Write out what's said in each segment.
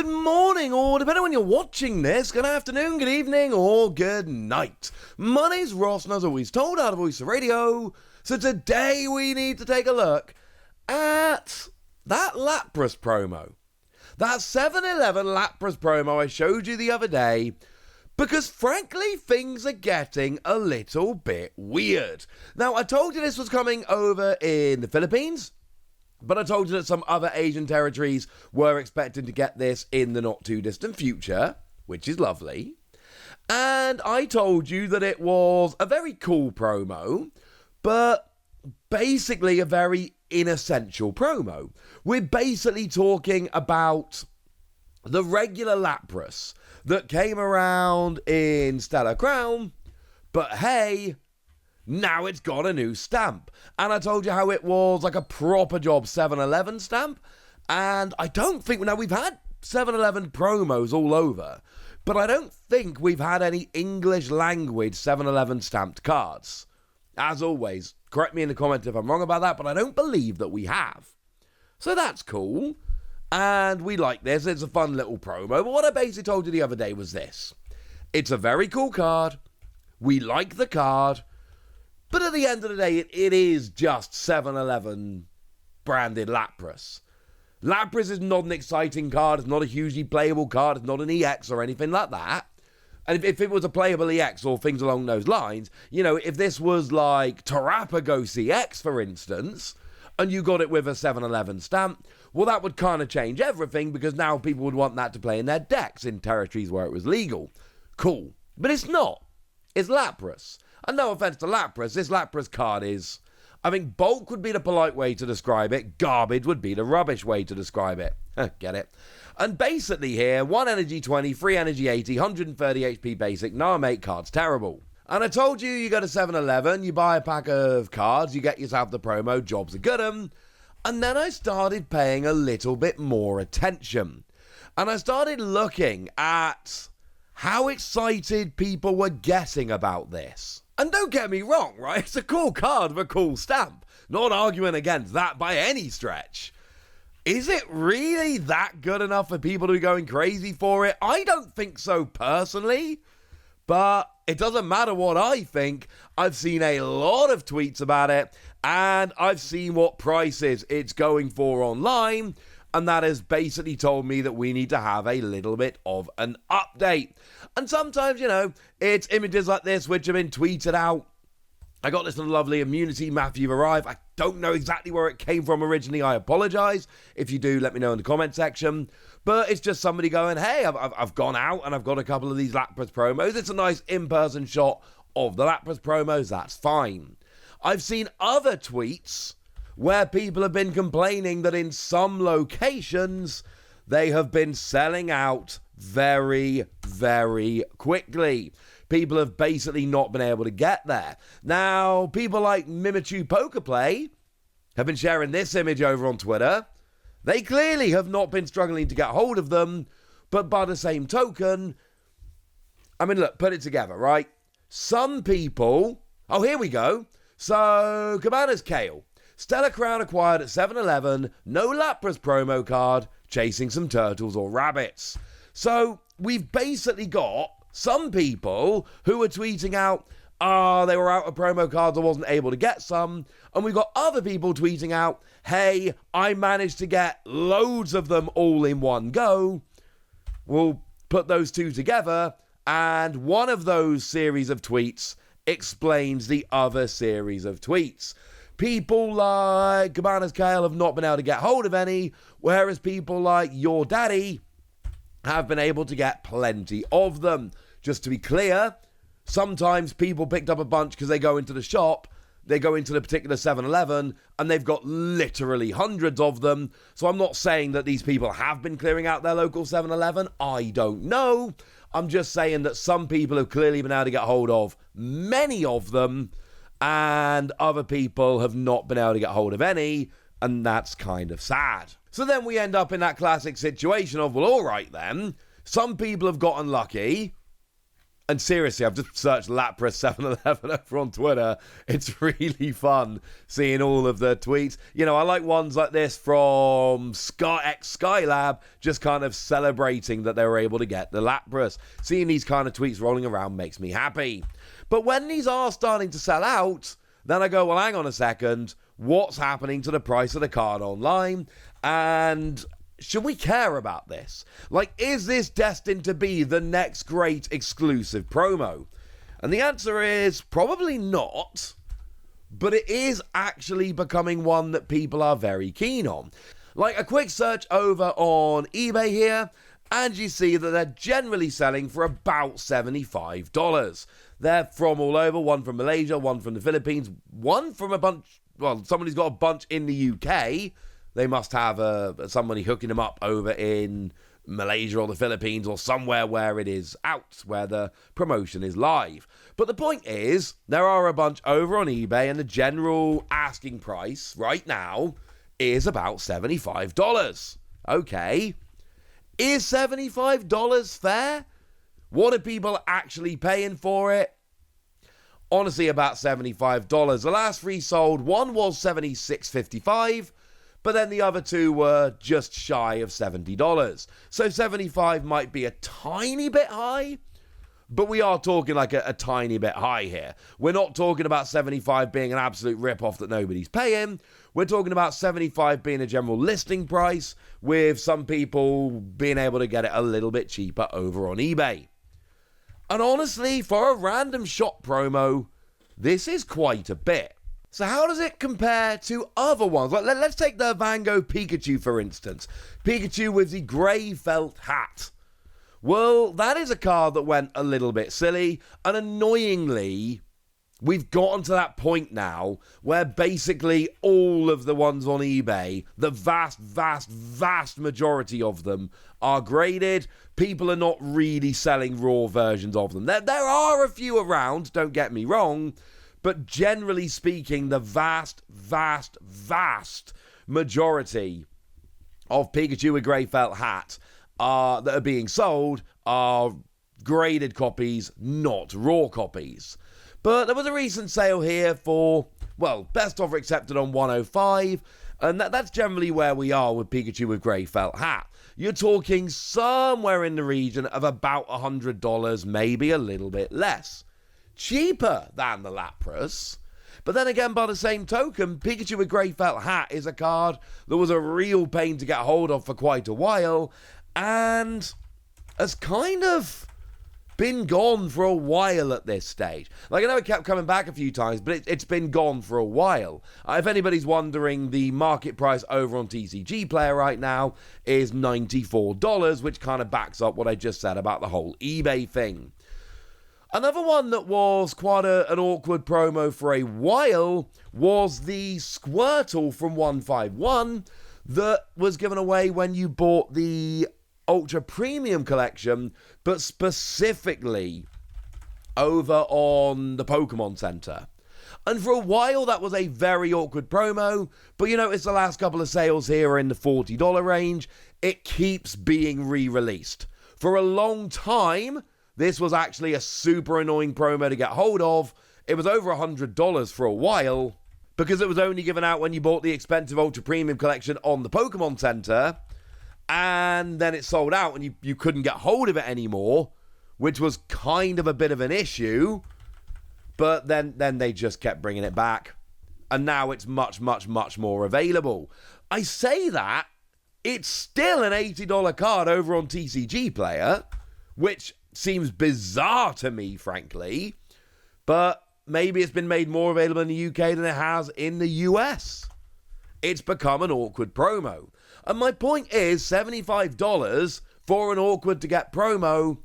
good morning, or depending on when you're watching this, good afternoon, good evening, or good night. My name's Ross, and as always told out of Voice of Radio, so today we need to take a look at that Lapras promo. That 7-Eleven Lapras promo I showed you the other day, because frankly, things are getting a little bit weird. Now, I told you this was coming over in the Philippines, but I told you that some other Asian territories were expecting to get this in the not too distant future, which is lovely. And I told you that it was a very cool promo, but basically a very inessential promo. We're basically talking about the regular Lapras that came around in Stellar Crown, but hey, now it's got a new stamp. And I told you how it was like a proper job 7-Eleven stamp. And I don't think, now we've had 7-Eleven promos all over, but I don't think we've had any English language 7-Eleven stamped cards. As always, correct me in the comments if I'm wrong about that, but I don't believe that we have. So that's cool. And we like this. It's a fun little promo. But what I basically told you the other day was this. It's a very cool card. We like the card. But at the end of the day, it is just 7-Eleven branded Lapras. Lapras is not an exciting card. It's not a hugely playable card. It's not an EX or anything like that. And if it was a playable EX or things along those lines, you know, if this was like Terapagos EX, for instance, and you got it with a 7-Eleven stamp, well, that would kind of change everything because now people would want that to play in their decks in territories where it was legal. Cool. But it's not. It's Lapras. And no offense to Lapras, this Lapras card is, I think bulk would be the polite way to describe it, garbage would be the rubbish way to describe it. Get it? And basically here, 1 energy 20, 3 energy 80, 130 HP basic, no mate, cards terrible. And I told you, you go to 7-Eleven, you buy a pack of cards, you get yourself the promo, jobs are good 'em. And then I started paying a little bit more attention. And I started looking at how excited people were getting about this. And don't get me wrong, right? It's a cool card with a cool stamp. Not arguing against that by any stretch. Is it really that good enough for people to be going crazy for it? I don't think so personally. But it doesn't matter what I think. I've seen a lot of tweets about it. And I've seen what prices it's going for online. And that has basically told me that we need to have a little bit of an update. And sometimes, you know, it's images like this which have been tweeted out. I got this lovely immunity map you've arrived. I don't know exactly where it came from originally. I apologize. If you do, let me know in the comment section. But it's just somebody going, hey, I've gone out and I've got a couple of these Lapras promos. It's a nice in-person shot of the Lapras promos. That's fine. I've seen other tweets where people have been complaining that in some locations they have been selling out very, very quickly. People have basically not been able to get there. Now, people like Mimichu Pokeplay have been sharing this image over on Twitter. They clearly have not been struggling to get hold of them, but by the same token, I mean, look, put it together, right? Some people, oh, here we go. So, Cabana's Kale. Stellar Crown acquired at 7-Eleven, no Lapras promo card, chasing some turtles or rabbits. So, we've basically got some people who are tweeting out, they were out of promo cards, I wasn't able to get some. And we've got other people tweeting out, hey, I managed to get loads of them all in one go. We'll put those two together, and one of those series of tweets explains the other series of tweets. People like Cabana's Kale have not been able to get hold of any, whereas people like Your Daddy have been able to get plenty of them. Just to be clear, sometimes people picked up a bunch because they go into the shop, they go into the particular 7-Eleven, and they've got literally hundreds of them. So I'm not saying that these people have been clearing out their local 7-Eleven. I don't know. I'm just saying that some people have clearly been able to get hold of many of them, and other people have not been able to get hold of any, and that's kind of sad. So then we end up in that classic situation of, well, all right then, some people have gotten lucky, And seriously, I've just searched Lapras 711 over on Twitter. It's really fun seeing all of the tweets. You know, I like ones like this from Skylab, just kind of celebrating that they were able to get the Lapras. Seeing these kind of tweets rolling around makes me happy. But when these are starting to sell out, then I go, well, hang on a second. What's happening to the price of the card online? And should we care about this? Like, is this destined to be the next great exclusive promo? And the answer is probably not, but it is actually becoming one that people are very keen on. Like, a quick search over on eBay here, and you see that they're generally selling for about $75. They're from all over, one from Malaysia, one from the Philippines, one from a bunch, well, someone who's got a bunch in the UK. They must have somebody hooking them up over in Malaysia or the Philippines or somewhere where it is out, where the promotion is live. But the point is, there are a bunch over on eBay, and the general asking price right now is about $75. Okay. Is $75 fair? What are people actually paying for it? Honestly, about $75. The last three sold, one was $76.55. But then the other two were just shy of $70. So $75 might be a tiny bit high, but we are talking like a tiny bit high here. We're not talking about $75 being an absolute rip-off that nobody's paying. We're talking about $75 being a general listing price, with some people being able to get it a little bit cheaper over on eBay. And honestly, for a random shop promo, this is quite a bit. So how does it compare to other ones? Like, let's take the Van Gogh Pikachu, for instance. Pikachu with the grey felt hat. Well, that is a card that went a little bit silly, and annoyingly, we've gotten to that point now where basically all of the ones on eBay, the vast majority of them, are graded. People are not really selling raw versions of them. There are a few around, don't get me wrong, but generally speaking, the vast majority of Pikachu with grey felt hat that are being sold are graded copies, not raw copies. But there was a recent sale here for, well, best offer accepted on 105, and that's generally where we are with Pikachu with grey felt hat. You're talking somewhere in the region of about $100, maybe a little bit less. Cheaper than the Lapras. But then again, by the same token, Pikachu with grey felt hat is a card that was a real pain to get hold of for quite a while, and has kind of been gone for a while at this stage. Like, I know it kept coming back a few times, but it's been gone for a while. If anybody's wondering, the market price over on TCG Player right now is $94, which kind of backs up what I just said about the whole eBay thing. Another one that was quite an awkward promo for a while was the Squirtle from 151 that was given away when you bought the Ultra Premium Collection, but specifically over on the Pokémon Center. And for a while, that was a very awkward promo, but you notice the last couple of sales here are in the $40 range. It keeps being re-released. For a long time, this was actually a super annoying promo to get hold of. It was over $100 for a while, because it was only given out when you bought the expensive Ultra Premium Collection on the Pokémon Center, and then it sold out and you couldn't get hold of it anymore, which was kind of a bit of an issue. But then they just kept bringing it back, and now it's much more available. I say that, it's still an $80 card over on TCG Player, which seems bizarre to me, frankly, but maybe it's been made more available in the UK than it has in the US. It's become an awkward promo. And my point is, $75 for an awkward to get promo,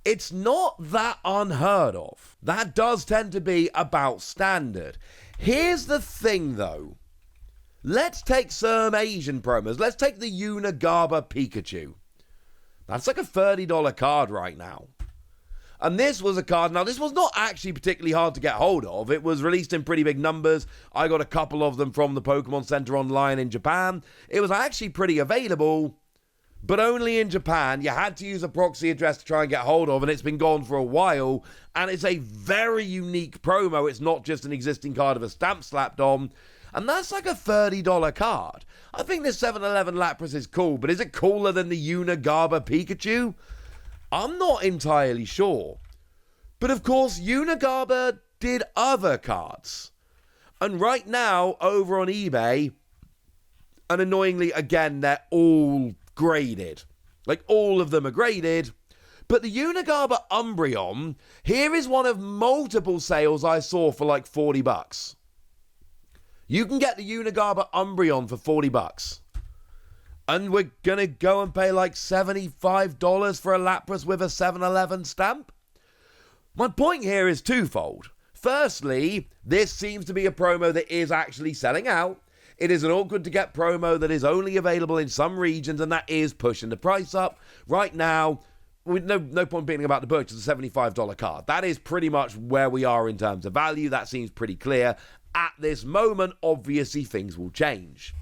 it's not that unheard of. That does tend to be about standard. Here's the thing, though. Let's take some Asian promos. Let's take the Unigaba Pikachu. That's like a $30 card right now. And this was a card, now this was not actually particularly hard to get hold of. It was released in pretty big numbers. I got a couple of them from the Pokemon Center online in Japan. It was actually pretty available, but only in Japan. You had to use a proxy address to try and get hold of, and it's been gone for a while, and it's a very unique promo. It's not just an existing card with a stamp slapped on, and that's like a $30 card. I think this 7-Eleven Lapras is cool, but is it cooler than the Unigaba Pikachu? I'm not entirely sure. But of course, Unigaba did other cards. And right now, over on eBay, and annoyingly, again, they're all graded. Like, all of them are graded. But the Unigaba Umbreon, here is one of multiple sales I saw for like $40. You can get the Unigaba Umbreon for $40. And we're going to go and pay like $75 for a Lapras with a 7-Eleven stamp? My point here is twofold. Firstly, this seems to be a promo that is actually selling out. It is an awkward to get promo that is only available in some regions, and that is pushing the price up. Right now, with no point beating about the bush, it's a $75 card. That is pretty much where we are in terms of value. That seems pretty clear. At this moment, obviously, things will change.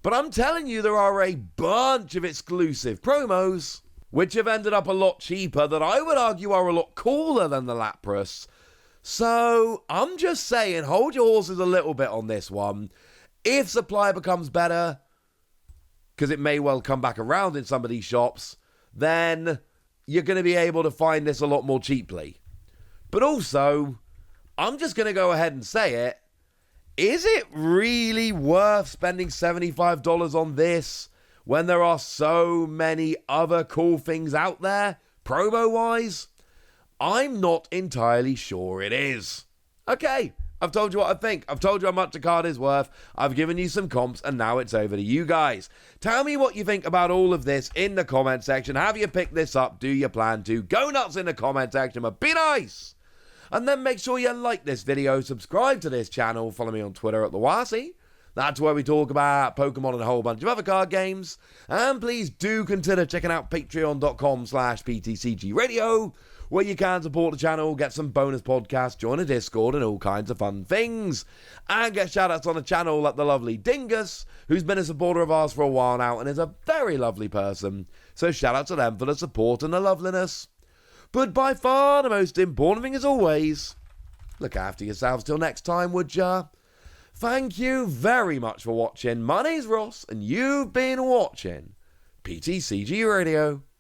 But I'm telling you, there are a bunch of exclusive promos which have ended up a lot cheaper that I would argue are a lot cooler than the Lapras. So I'm just saying, hold your horses a little bit on this one. If supply becomes better, because it may well come back around in some of these shops, then you're going to be able to find this a lot more cheaply. But also, I'm just going to go ahead and say it. Is it really worth spending $75 on this when there are so many other cool things out there, promo-wise? I'm not entirely sure it is. Okay, I've told you what I think. I've told you how much a card is worth. I've given you some comps, and now it's over to you guys. Tell me what you think about all of this in the comment section. Have you picked this up? Do you plan to? Go nuts in the comment section, but be nice! And then make sure you like this video, subscribe to this channel, follow me on Twitter at TheWasi. That's where we talk about Pokemon and a whole bunch of other card games. And please do consider checking out patreon.com/PTCG Radio, where you can support the channel, get some bonus podcasts, join a Discord, and all kinds of fun things. And get shoutouts on the channel like the lovely Dingus, who's been a supporter of ours for a while now and is a very lovely person. So shout out to them for the support and the loveliness. But by far the most important thing, as always, look after yourselves till next time, would ya? Thank you very much for watching. My name's Ross, and you've been watching PTCG Radio.